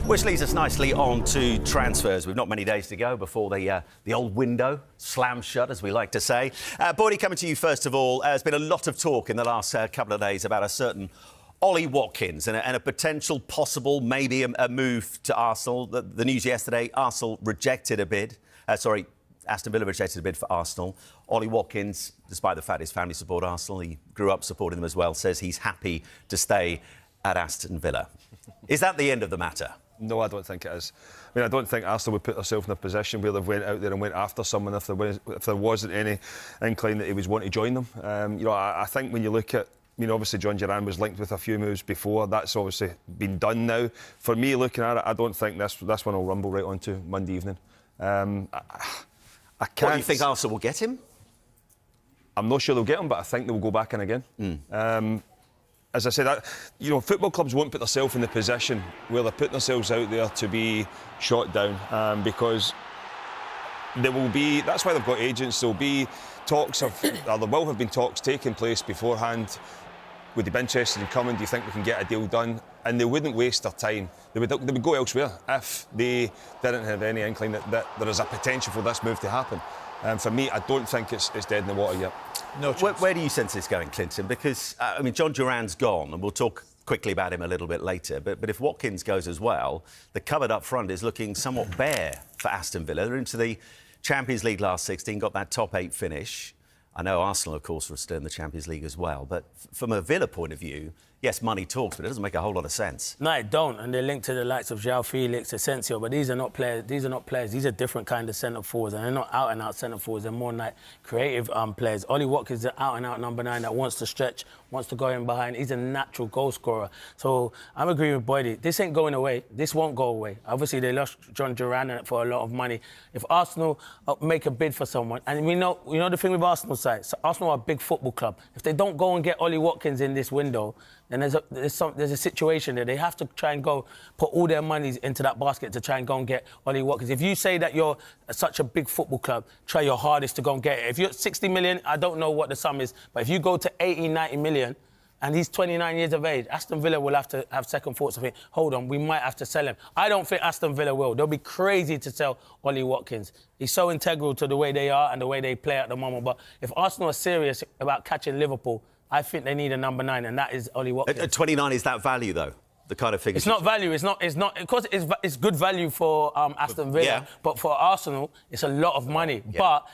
Which leads us nicely on to transfers. We've not many days to go before the old window slams shut, as we like to say. Boydie, coming to you first of all, there's been a lot of talk in the last couple of days about a certain Ollie Watkins and a potential possible, maybe a move to Arsenal. The news yesterday, Arsenal rejected a bid. Aston Villa rejected a bid for Arsenal. Ollie Watkins, despite the fact his family support Arsenal, he grew up supporting them as well, says he's happy to stay at Aston Villa. Is that the end of the matter? No, I don't think it is. I mean, I don't think Arsenal would put themselves in a position where they've went out there and went after someone if there wasn't any incline that he was wanting to join them. I think when you look at, obviously John Duran was linked with a few moves before. That's obviously been done now. For me, looking at it, I don't think this one will rumble right onto Monday evening. I can't. What, do you think Arsenal will get him? I'm not sure they'll get him, but I think they'll go back in again. As I said, football clubs won't put themselves in the position where they're putting themselves out there to be shot down, because there will be. That's why they've got agents. There'll be talks of, or there will have been talks taking place beforehand. Would they be interested in coming? Do you think we can get a deal done? And they wouldn't waste their time. They would go elsewhere if they didn't have any inkling that there is a potential for this move to happen. For me, I don't think it's dead in the water yet. No chance. Where do you sense this going, Clinton? Because, John Duran's gone, and we'll talk quickly about him a little bit later, but if Watkins goes as well, the cupboard up front is looking somewhat bare for Aston Villa. They're into the Champions League last 16, got that top 8 finish. I know Arsenal, of course, were still in the Champions League as well, but from a Villa point of view, yes, money talks, but it doesn't make a whole lot of sense. No, it don't, and they're linked to the likes of João Felix, Asensio, but these are not players. These are different kind of centre forwards, and they're not out and out centre forwards. They're more like creative players. Ollie Watkins is an out and out number 9 that wants to stretch, wants to go in behind. He's a natural goal scorer. So I'm agreeing with Boydie. This ain't going away. This won't go away. Obviously, they lost John Duran for a lot of money. If Arsenal make a bid for someone, and we know the thing with Arsenal side, so Arsenal are a big football club. If they don't go and get Ollie Watkins in this window, then there's a situation there. They have to try and go put all their monies into that basket to try and go and get Ollie Watkins. If you say that you're such a big football club, try your hardest to go and get it. If you're at 60 million, I don't know what the sum is, but if you go to 80, 90 million, and he's 29 years of age, Aston Villa will have to have second thoughts of it. Hold on, we might have to sell him. I don't think Aston Villa will. They'll be crazy to sell Ollie Watkins. He's so integral to the way they are and the way they play at the moment. But if Arsenal are serious about catching Liverpool, I think they need a number 9, and that is Ollie Watkins. At 29, is that value, though? The kind of figure. It's not value. It's not. Of course, it's good value for Aston Villa, yeah. But for Arsenal, it's a lot of money. Yeah. But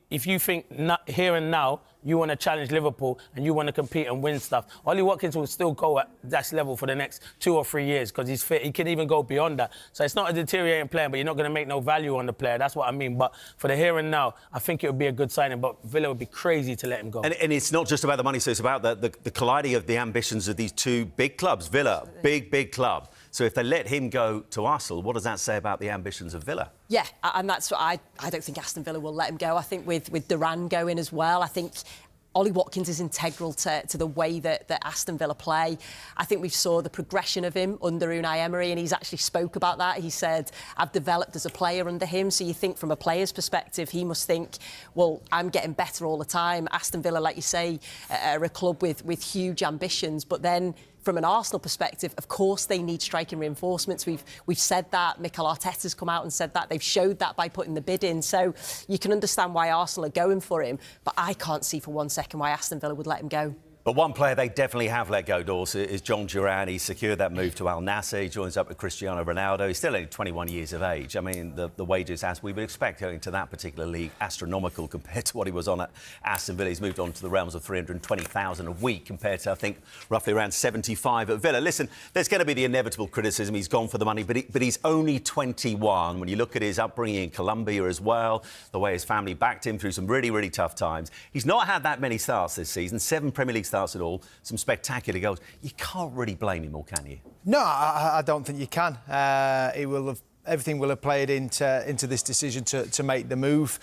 if you think here and now you want to challenge Liverpool and you want to compete and win stuff, Ollie Watkins will still go at that level for the next 2 or 3 years because he's fit. He can even go beyond that. So it's not a deteriorating player, but you're not going to make no value on the player. That's what I mean. But for the here and now, I think it would be a good signing. But Villa would be crazy to let him go. And it's not just about the money, so it's about the colliding of the ambitions of these two big clubs. Villa, big club. So if they let him go to Arsenal, what does that say about the ambitions of Villa? Yeah, and that's what I don't think Aston Villa will let him go. I think with Duran going as well, I think Ollie Watkins is integral to the way that Aston Villa play. I think we saw the progression of him under Unai Emery, and he's actually spoke about that. He said, I've developed as a player under him. So you think from a player's perspective, he must think, well, I'm getting better all the time. Aston Villa, like you say, are a club with huge ambitions, but then from an Arsenal perspective, of course, they need striking reinforcements. We've said that. Mikel Arteta's come out and said that. They've showed that by putting the bid in. So you can understand why Arsenal are going for him. But I can't see for 1 second why Aston Villa would let him go. But one player they definitely have let go, Dawes, is John Duran. He secured that move to Al Nassr. He joins up with Cristiano Ronaldo. He's still only 21 years of age. I mean, the wages, as we would expect, going to that particular league, astronomical compared to what he was on at Aston Villa. He's moved on to the realms of 320,000 a week compared to, I think, roughly around 75 at Villa. Listen, there's going to be the inevitable criticism. He's gone for the money, but he's only 21. When you look at his upbringing in Colombia as well, the way his family backed him through some really, really tough times. He's not had that many starts this season, 7 Premier League starts in all, some spectacular goals. You can't really blame him, or can you? No, I don't think you can. Everything will have played into this decision to make the move.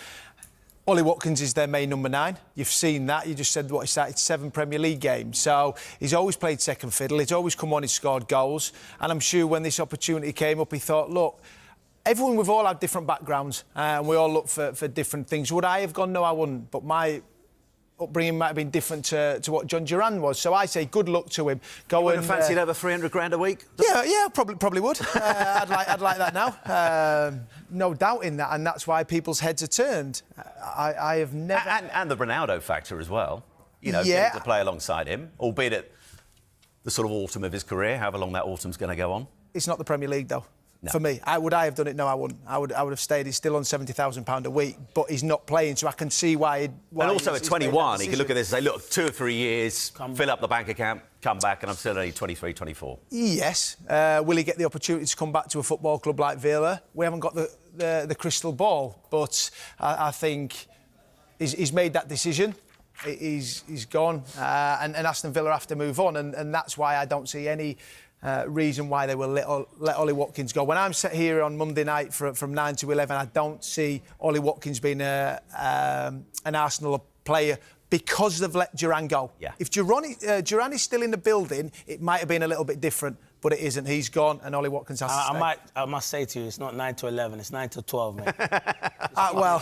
Ollie Watkins is their main number 9. You've seen that. You just said what he started 7 Premier League games. So he's always played second fiddle. He's always come on, he's scored goals. And I'm sure when this opportunity came up, he thought, look, we've all had different backgrounds and we all look for different things. Would I have gone? No, I wouldn't. But my upbringing might have been different to what John Duran was. So I say good luck to him. Go Would and have fancied over 300 grand a week? Yeah, probably would. I'd like that now. No doubt in that, and that's why people's heads are turned. I have never... And the Ronaldo factor as well. You know, Yeah. getting to play alongside him, albeit at the sort of autumn of his career, however long that autumn's going to go on. It's not the Premier League, though. No. For me, would I have done it? No, I wouldn't. I would have stayed. He's still on £70,000 a week, but he's not playing, so I can see why. And also at 21, he could look at this and say, look, 2 or 3 years, fill up the bank account, come back, and I'm still only 23, 24. Yes. Will he get the opportunity to come back to a football club like Villa? We haven't got the crystal ball, but I think he's made that decision. He's gone, and Aston Villa have to move on, and that's why I don't see any reason why they will let Ollie Watkins go. When I'm sat here on Monday night from 9 to 11, I don't see Ollie Watkins being an Arsenal player because they've let Duran go. Yeah. If Duran is still in the building, it might have been a little bit different, but it isn't. He's gone, and Ollie Watkins has to stay. I must say to you, it's not 9 to 11, it's 9 to 12, mate. Well,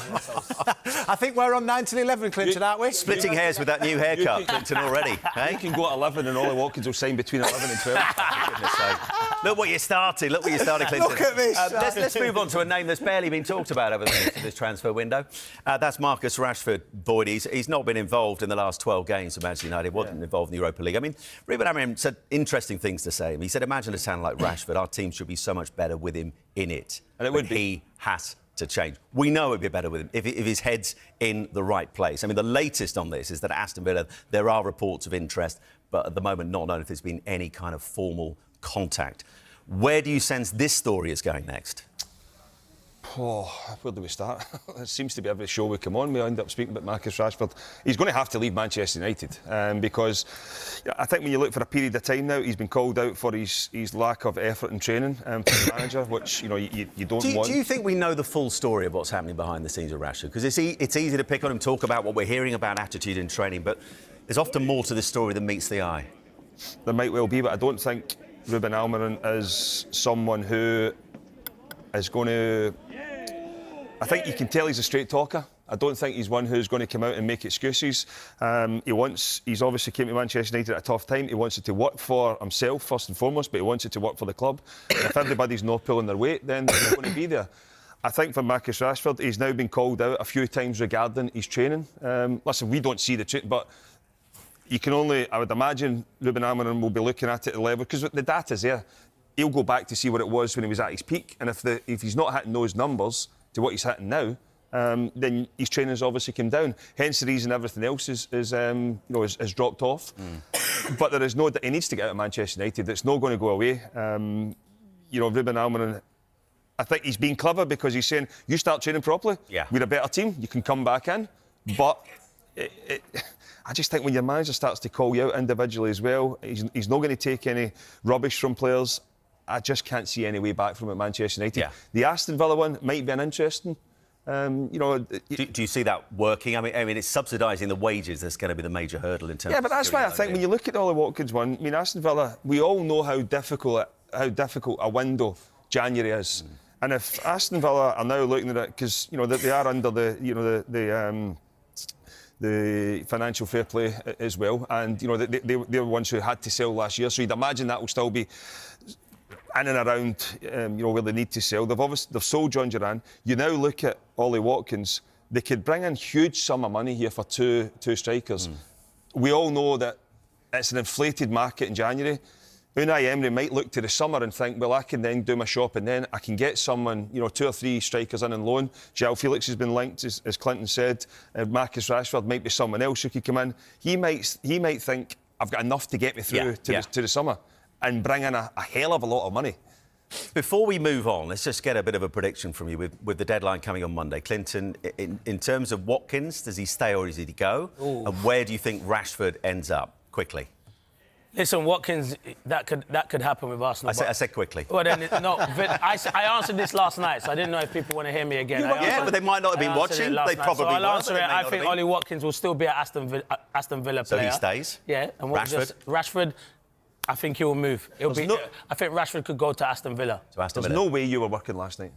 I think we're on 9 to 11, Clinton, aren't we? Splitting hairs with that new haircut, Clinton, already. Hey? You can go at 11 and Ollie Watkins will sign between 11 and 12. For goodness sake. Look what you started, Clinton. Look at this. Let's move on to a name that's barely been talked about over this transfer window. That's Marcus Rashford. Boyd, he's not been involved in the last 12 games of Manchester United, wasn't involved in the Europa League. I mean, Ruben Amorim said interesting things to say. He said, imagine a talent like Rashford, our team should be so much better with him in it. And it would be. He has to change. We know it'd be better with him if his head's in the right place. I mean, the latest on this is that Aston Villa, there are reports of interest, but at the moment not known if there's been any kind of formal contact. Where do you sense this story is going next? Oh, where do we start? It seems to be every show we come on, we end up speaking about Marcus Rashford. He's going to have to leave Manchester United because I think when you look for a period of time now, he's been called out for his lack of effort in training from the manager, which you don't want. Do you think we know the full story of what's happening behind the scenes with Rashford? Because it's easy to pick on him, talk about what we're hearing about attitude in training, but there's often more to this story than meets the eye. There might well be, but I don't think Ruben Amorim is someone who is going to... I think you can tell he's a straight talker. I don't think he's one who's going to come out and make excuses. He's obviously came to Manchester United at a tough time. He wants it to work for himself first and foremost, but he wants it to work for the club. And if everybody's not pulling their weight, then they're not going to be there. I think for Marcus Rashford, he's now been called out a few times regarding his training. Listen, we don't see the training, but you can only, I would imagine, Ruben Amorim will be looking at it at the level, because the data's there. He'll go back to see what it was when he was at his peak, and if he's not hitting those numbers to what he's hitting now, then his training's obviously come down. Hence the reason everything else has dropped off. But there is no doubt he needs to get out of Manchester United. It's not going to go away. Ruben Amorim, I think he's being clever because he's saying, you start training properly, we're a better team, you can come back in. But I just think when your manager starts to call you out individually as well, he's not going to take any rubbish from players. I just can't see any way back from it, Manchester United. Yeah. The Aston Villa one might be an interesting. Do you see that working? I mean, it's subsidising the wages that's going to be the major hurdle in terms. Yeah, but that's why I think when you look at the Ollie Watkins one, I mean, Aston Villa, we all know how difficult a window January is, and if Aston Villa are now looking at it because they are under the financial fair play as well, and they're the ones who had to sell last year, so you'd imagine that will still be in and around where they need to sell. They've sold John Duran. You now look at Ollie Watkins. They could bring in huge sum of money here for two strikers. We all know that it's an inflated market in January. Unai Emery might look to the summer and think, well, I can then do my shop and then I can get someone, 2 or 3 strikers in on loan. João Felix has been linked, as Clinton said. Marcus Rashford might be someone else who could come in. He might think, I've got enough to get me through to the summer, and bring in a hell of a lot of money. Before we move on, let's just get a bit of a prediction from you with the deadline coming on Monday. Clinton, in terms of Watkins, does he stay or does he go? Ooh. And where do you think Rashford ends up? Quickly. Listen, Watkins, that could happen with Arsenal. I said quickly. Well, then, no, I answered this last night, so I didn't know if people want to hear me again. But they might not have been watching. They probably so I'll were. answer it. I think Ollie Watkins will still be an Aston Villa player. So he stays? Yeah. And Rashford? I think he will move. I think Rashford could go to Aston Villa. There's no way you were working last night.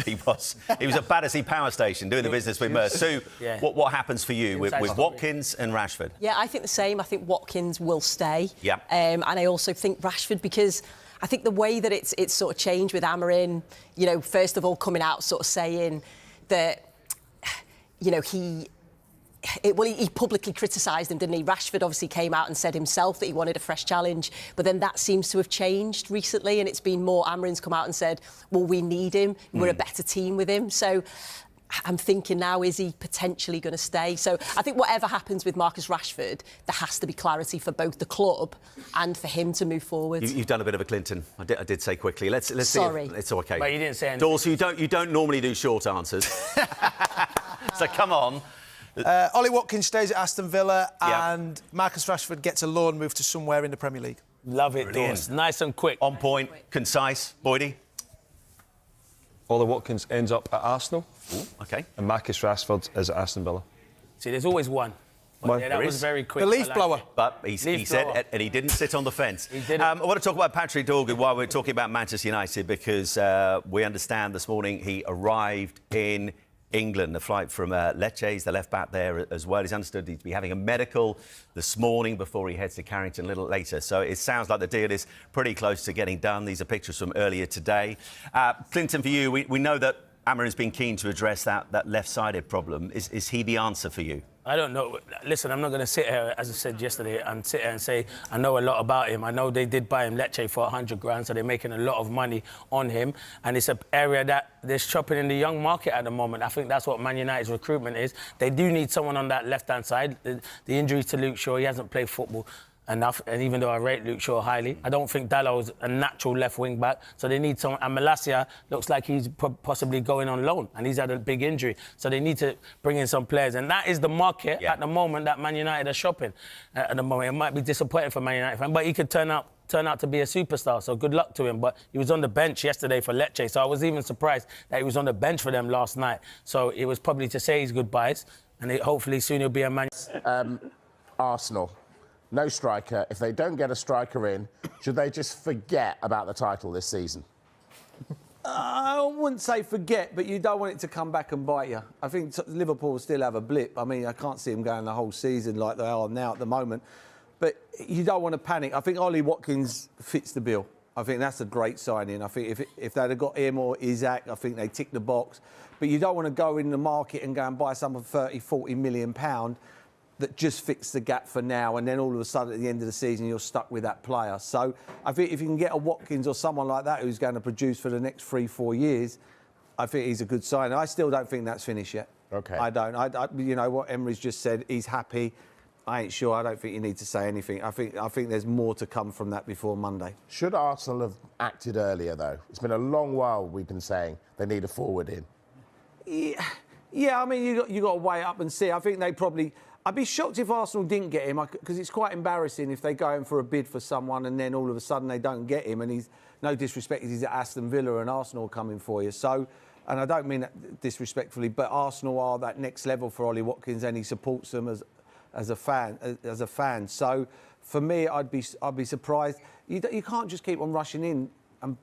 He was at Battersea Power Station doing the business with Merce. Sue, what happens for you with Watkins and Rashford? Yeah, I think the same. I think Watkins will stay. Yeah. And I also think Rashford, because I think the way that it's sort of changed with Amorim, you know, first of all coming out sort of saying that, you know, he publicly criticised him, didn't he? Rashford obviously came out and said himself that he wanted a fresh challenge, but then that seems to have changed recently, and it's been more Amorim's come out and said, well, we need him, we're a better team with him. So I'm thinking now, is he potentially going to stay? So I think whatever happens with Marcus Rashford, there has to be clarity for both the club and for him to move forward. You've done a bit of a Clinton. I did say quickly. Let's Sorry. see if it's okay. But you didn't say anything. Dawes, you don't normally do short answers. So come on. Ollie Watkins stays at Aston Villa and Marcus Rashford gets a loan move to somewhere in the Premier League. Love it, Dawes. Nice and quick. On point, concise. Boydie? Ollie Watkins ends up at Arsenal. Ooh, OK. And Marcus Rashford is at Aston Villa. See, there's always one. Yeah, that was very quick. The leaf blower. But he said, and he didn't sit on the fence. I want to talk about Patrick Dorgan while we're talking about Manchester United, because we understand this morning he arrived in England, a flight from Lecce, the left back there as well. He's understood he'd be having a medical this morning before he heads to Carrington a little later. So it sounds like the deal is pretty close to getting done. These are pictures from earlier today. Clinton, for you, we know that Amorim's been keen to address that left-sided problem. Is he the answer for you? I don't know. Listen, I'm not going to sit here, as I said yesterday, and sit here and say I know a lot about him. I know they did buy him Lecce for 100 grand, so they're making a lot of money on him. And it's an area that they're shopping in the young market at the moment. I think that's what Man United's recruitment is. They do need someone on that left-hand side. The injury to Luke Shaw, he hasn't played football enough, and even though I rate Luke Shaw highly, I don't think Dallow's a natural left wing back, so they need someone. And Malacia looks like he's possibly going on loan, and he's had a big injury, so they need to bring in some players, and that is the market at the moment that Man United are shopping at the moment. It might be disappointing for Man United fan, but he could turn out to be a superstar, so good luck to him. But he was on the bench yesterday for Lecce, so I was even surprised that he was on the bench for them last night. So it was probably to say his goodbyes, and hopefully soon he'll be a Man. Arsenal. No striker. If they don't get a striker in, should they just forget about the title this season? I wouldn't say forget, but you don't want it to come back and bite you. I think Liverpool will still have a blip. I mean, I can't see them going the whole season like they are now at the moment. But you don't want to panic. I think Ollie Watkins fits the bill. I think that's a great signing. I think if they'd have got him or Isaac, I think they tick the box. But you don't want to go in the market and go and buy someone for £30–40 million that just fits the gap for now, and then all of a sudden at the end of the season you're stuck with that player. So I think if you can get a Watkins or someone like that who's going to produce for the next 3–4 years, I think he's a good sign. I still don't think that's finished yet. Okay. I don't. You know what Emery's just said, he's happy. I ain't sure. I don't think you need to say anything. I think there's more to come from that before Monday. Should Arsenal have acted earlier, though? It's been a long while we've been saying they need a forward in. Yeah. I mean, you got to weigh up and see. I think they probably. I'd be shocked if Arsenal didn't get him, because it's quite embarrassing if they go in for a bid for someone and then all of a sudden they don't get him, and he's, no disrespect, he's at Aston Villa and Arsenal are coming for you. So, and I don't mean that disrespectfully, but Arsenal are that next level for Ollie Watkins, and he supports them as a fan. So, for me, I'd be surprised. You can't just keep on rushing in and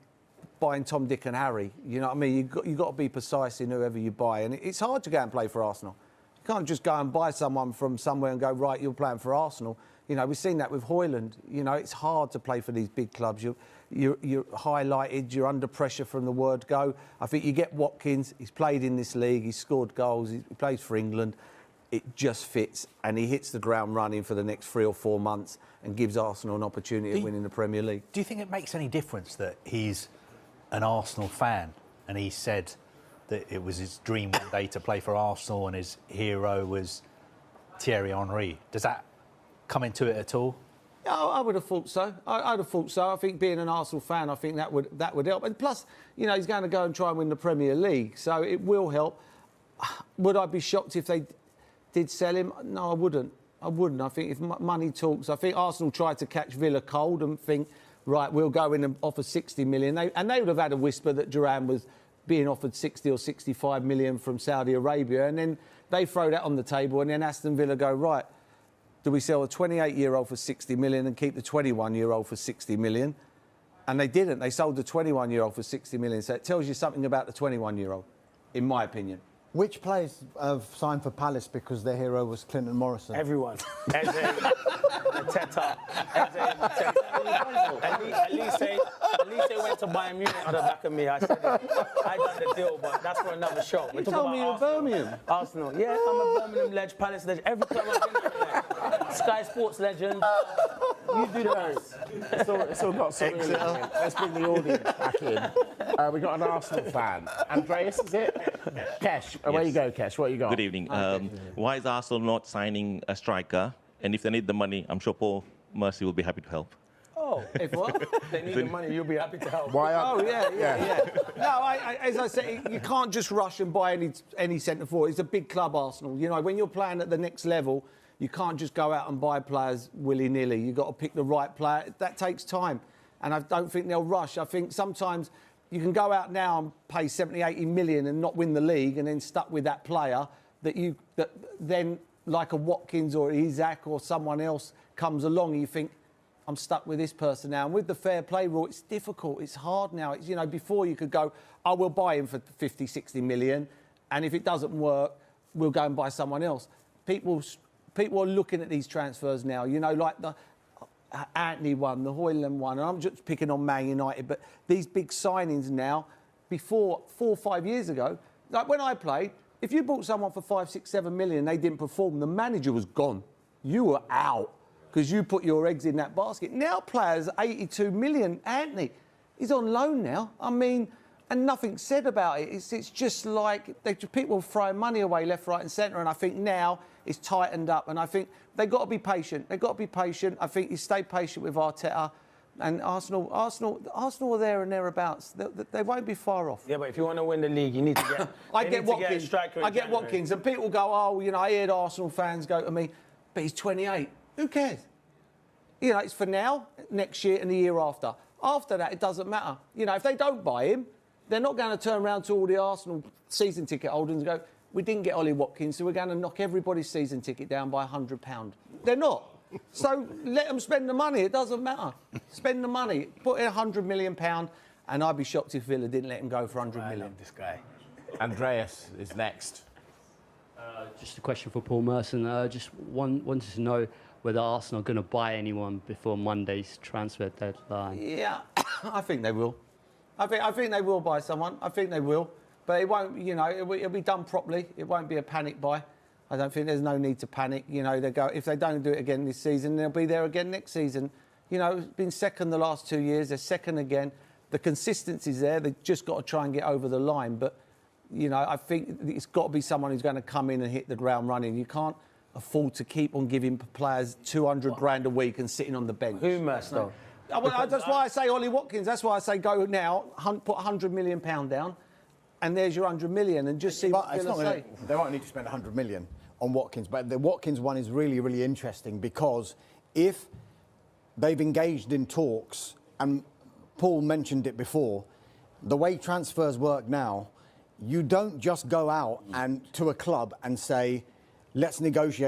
buying Tom, Dick and Harry. You know what I mean? You've got to be precise in whoever you buy, and it's hard to go and play for Arsenal. You can't just go and buy someone from somewhere and go, right, you're playing for Arsenal. You know, we've seen that with Højlund. You know, it's hard to play for these big clubs. You're highlighted, you're under pressure from the word go. I think you get Watkins, he's played in this league, he's scored goals, he plays for England. It just fits, and he hits the ground running for the next 3 or 4 months and gives Arsenal an opportunity of winning the Premier League. Do you think it makes any difference that he's an Arsenal fan and he said that it was his dream one day to play for Arsenal and his hero was Thierry Henry? Does that come into it at all? Yeah, I would have thought so. I'd have thought so. I think being an Arsenal fan, I think that would help. And plus, you know, he's going to go and try and win the Premier League, so it will help. Would I be shocked if they did sell him? No, I wouldn't. I think if money talks, I think Arsenal tried to catch Villa cold and think, right, we'll go in and offer 60 million. And they would have had a whisper that Duran was being offered 60 or 65 million from Saudi Arabia, and then they throw that on the table, and then Aston Villa go, right, do we sell a 28-year-old for 60 million and keep the 21-year-old for 60 million? And they didn't. They sold the 21-year-old for 60 million. So it tells you something about the 21-year-old, in my opinion. Which players have signed for Palace because their hero was Clinton Morrison? Everyone. Teta. At least they went to Bayern Munich on the back of me. I said it. I done the deal, but that's for another show. You told me you were Birmingham. Arsenal. Yeah, I'm a Birmingham legend, Palace legend. Every club I've been in. Sky Sports legend. You do the rest. It's all got something. Let's bring the audience back in. We got an Arsenal fan. Andreas, is it? Kesh, where you go, Kesh? What you got? Good evening. Why is Arsenal not signing a striker? And if they need the money, I'm sure Paul Mercy will be happy to help. Oh, if what? They need the money, you'll be happy to help. Why? Oh, yeah. No, as I say, you can't just rush and buy any centre forward. It's a big club, Arsenal. You know, when you're playing at the next level, you can't just go out and buy players willy-nilly. You've got to pick the right player. That takes time. And I don't think they'll rush. I think sometimes you can go out now and pay 70, 80 million and not win the league and then stuck with that player that then, like a Watkins or Isaac or someone else comes along and you think, I'm stuck with this person now. And with the fair play rule, it's difficult. It's hard now. It's, you know, before you could go, I will buy him for 50, 60 million. And if it doesn't work, we'll go and buy someone else. People are looking at these transfers now, you know, like the Anthony one, the Højlund one, and I'm just picking on Man United, but these big signings now, before 4 or 5 years ago, like when I played, if you bought someone for 5, 6, 7 million and they didn't perform, the manager was gone. You were out because you put your eggs in that basket. Now players, 82 million, Anthony, he's on loan now. I mean, and nothing's said about it. It's just like people throwing money away left, right and centre, and I think now it's tightened up, and I think they've got to be patient. They've got to be patient. I think you stay patient with Arteta. And Arsenal are there and thereabouts. They won't be far off. Yeah, but if you want to win the league, you need to get. I get Watkins, and people go, oh, you know, I heard Arsenal fans go to me, but he's 28. Who cares? You know, it's for now, next year, and the year after. After that, it doesn't matter. You know, if they don't buy him, they're not going to turn around to all the Arsenal season ticket holders and go, we didn't get Ollie Watkins, so we're going to knock everybody's season ticket down by £100. They're not. So let them spend the money. It doesn't matter. Spend the money. Put in £100 million, and I'd be shocked if Villa didn't let him go for 100 million. I love this guy. Andreas is next. Just a question for Paul Merson. Just wanted to know whether Arsenal are going to buy anyone before Monday's transfer deadline. Yeah, I think they will. I think they will buy someone. I think they will. But it won't, you know, it'll be done properly. It won't be a panic buy. I don't think there's no need to panic. You know, if they don't do it again this season, they'll be there again next season. You know, it's been second the last 2 years. They're second again. The consistency's there. They've just got to try and get over the line. But, you know, I think it's got to be someone who's going to come in and hit the ground running. You can't afford to keep on giving players 200 grand a week and sitting on the bench. Who must though? That's why I say Ollie Watkins. That's why I say go now, put £100 million down, and there's your 100 million, and just see what Villa say. They won't need to spend 100 million on Watkins, but the Watkins one is really, really interesting because if they've engaged in talks, and Paul mentioned it before, the way transfers work now, you don't just go out and to a club and say, let's negotiate